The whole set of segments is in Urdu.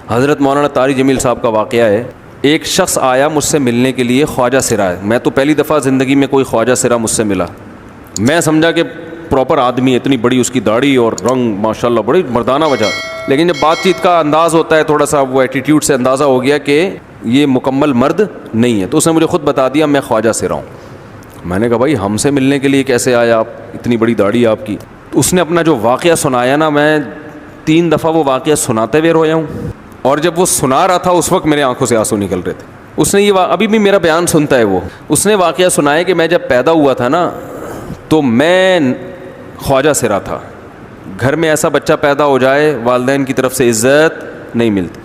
حضرت مولانا طاری جمیل صاحب کا واقعہ ہے. ایک شخص آیا مجھ سے ملنے کے لیے, خواجہ سرا ہے. میں تو پہلی دفعہ زندگی میں کوئی خواجہ سرا مجھ سے ملا. میں سمجھا کہ پراپر آدمی ہے, اتنی بڑی اس کی داڑھی اور رنگ ماشاءاللہ بڑی مردانہ وجہ. لیکن جب بات چیت کا انداز ہوتا ہے تھوڑا سا, وہ ایٹیٹیوڈ سے اندازہ ہو گیا کہ یہ مکمل مرد نہیں ہے. تو اس نے مجھے خود بتا دیا میں خواجہ سرا ہوں. میں نے کہا بھائی ہم سے ملنے کے لیے کیسے آئے آپ, اتنی بڑی داڑھی آپ کی. تو اس نے اپنا جو واقعہ سنایا نا, میں 3 دفعہ وہ واقعہ سناتے ہوئے رویا ہوں. اور جب وہ سنا رہا تھا اس وقت میرے آنکھوں سے آنسو نکل رہے تھے. اس نے یہ ابھی بھی میرا بیان سنتا ہے وہ. اس نے واقعہ سنایا کہ میں جب پیدا ہوا تھا نا تو میں خواجہ سرا تھا. گھر میں ایسا بچہ پیدا ہو جائے والدین کی طرف سے عزت نہیں ملتی.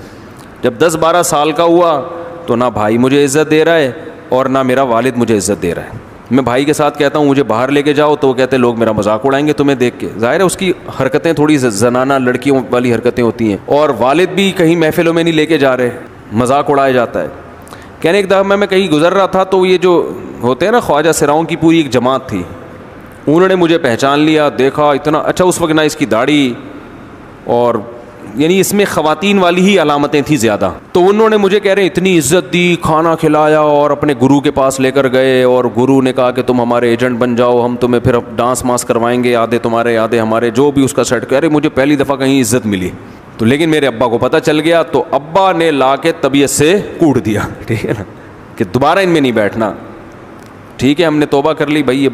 جب 10-12 سال کا ہوا تو نہ بھائی مجھے عزت دے رہا ہے اور نہ میرا والد مجھے عزت دے رہا ہے. میں بھائی کے ساتھ کہتا ہوں مجھے باہر لے کے جاؤ تو وہ کہتے ہیں لوگ میرا مذاق اڑائیں گے تمہیں دیکھ کے. ظاہر ہے اس کی حرکتیں تھوڑی زنانہ لڑکیوں والی حرکتیں ہوتی ہیں, اور والد بھی کہیں محفلوں میں نہیں لے کے جا رہے, مذاق اڑایا جاتا ہے. کہنے ایک دفعہ میں کہیں گزر رہا تھا تو یہ جو ہوتے ہیں نا خواجہ سراؤں کی پوری ایک جماعت تھی, انہوں نے مجھے پہچان لیا, دیکھا اتنا اچھا. اس وقت نہ اس کی داڑھی اور یعنی اس میں خواتین والی ہی علامتیں تھیں زیادہ. تو انہوں نے مجھے کہہ رہے ہیں اتنی عزت دی, کھانا کھلایا اور اپنے گرو کے پاس لے کر گئے, اور گرو نے کہا کہ تم ہمارے ایجنٹ بن جاؤ, ہم تمہیں پھر ڈانس ماس کروائیں گے, آدھے تمہارے آدھے ہمارے, جو بھی اس کا سیٹ. کہہ رہے مجھے پہلی دفعہ کہیں عزت ملی. تو لیکن میرے ابا کو پتہ چل گیا تو ابا نے لا کے طبیعت سے کوٹ دیا, ٹھیک ہے نا, کہ دوبارہ ان میں نہیں بیٹھنا. ٹھیک ہے ہم نے توبہ کر لی بھائی, یہ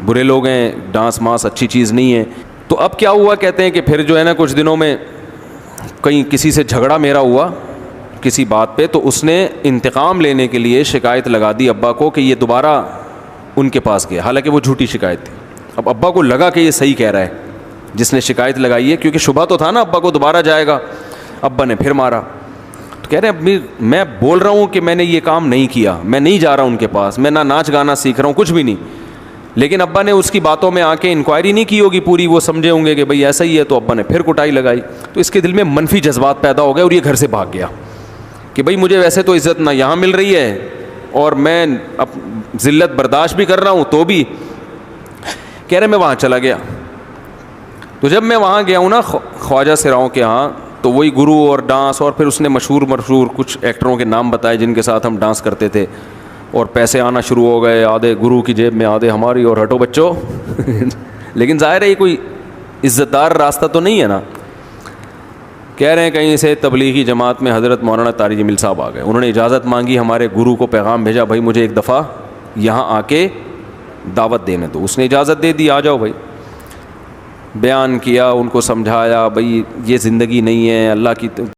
برے لوگ ہیں, ڈانس ماس اچھی چیز نہیں ہے. تو اب کیا ہوا, کہتے ہیں کہ پھر جو ہے نا کچھ دنوں میں کہیں کسی سے جھگڑا میرا ہوا کسی بات پہ, تو اس نے انتقام لینے کے لیے شکایت لگا دی ابا کو کہ یہ دوبارہ ان کے پاس گیا, حالانکہ وہ جھوٹی شکایت تھی. اب ابا کو لگا کہ یہ صحیح کہہ رہا ہے جس نے شکایت لگائی ہے, کیونکہ شبہ تو تھا نا ابا کو دوبارہ جائے گا. ابا نے پھر مارا. تو کہہ رہے ہیں میں بول رہا ہوں کہ میں نے یہ کام نہیں کیا, میں نہیں جا رہا ان کے پاس, میں نہ ناچ گانا سیکھ رہا ہوں, کچھ بھی نہیں. لیکن ابا نے اس کی باتوں میں آ کے انکوائری نہیں کی ہوگی پوری, وہ سمجھے ہوں گے کہ بھئی ایسا ہی ہے. تو ابا نے پھر کٹائی لگائی. تو اس کے دل میں منفی جذبات پیدا ہو گئے اور یہ گھر سے بھاگ گیا کہ بھئی مجھے ویسے تو عزت نہ یہاں مل رہی ہے اور میں ذلت برداشت بھی کر رہا ہوں, تو بھی کہہ رہے میں وہاں چلا گیا. تو جب میں وہاں گیا ہوں نا خواجہ سراؤں کے ہاں, تو وہی گرو اور ڈانس, اور پھر اس نے مشہور کچھ ایکٹروں کے نام بتائے جن کے ساتھ ہم ڈانس کرتے تھے, اور پیسے آنا شروع ہو گئے, آدھے گرو کی جیب میں آدھے ہماری, اور ہٹو بچوں. لیکن ظاہر ہے یہ کوئی عزت دار راستہ تو نہیں ہے نا. کہہ رہے ہیں کہیں سے تبلیغی جماعت میں حضرت مولانا طاری جمیل صاحب آ گئے, انہوں نے اجازت مانگی, ہمارے گرو کو پیغام بھیجا بھائی مجھے ایک دفعہ یہاں آ کے دعوت دینے دو. اس نے اجازت دے دی, آ جاؤ بھائی. بیان کیا, ان کو سمجھایا بھائی یہ زندگی نہیں ہے, اللہ کی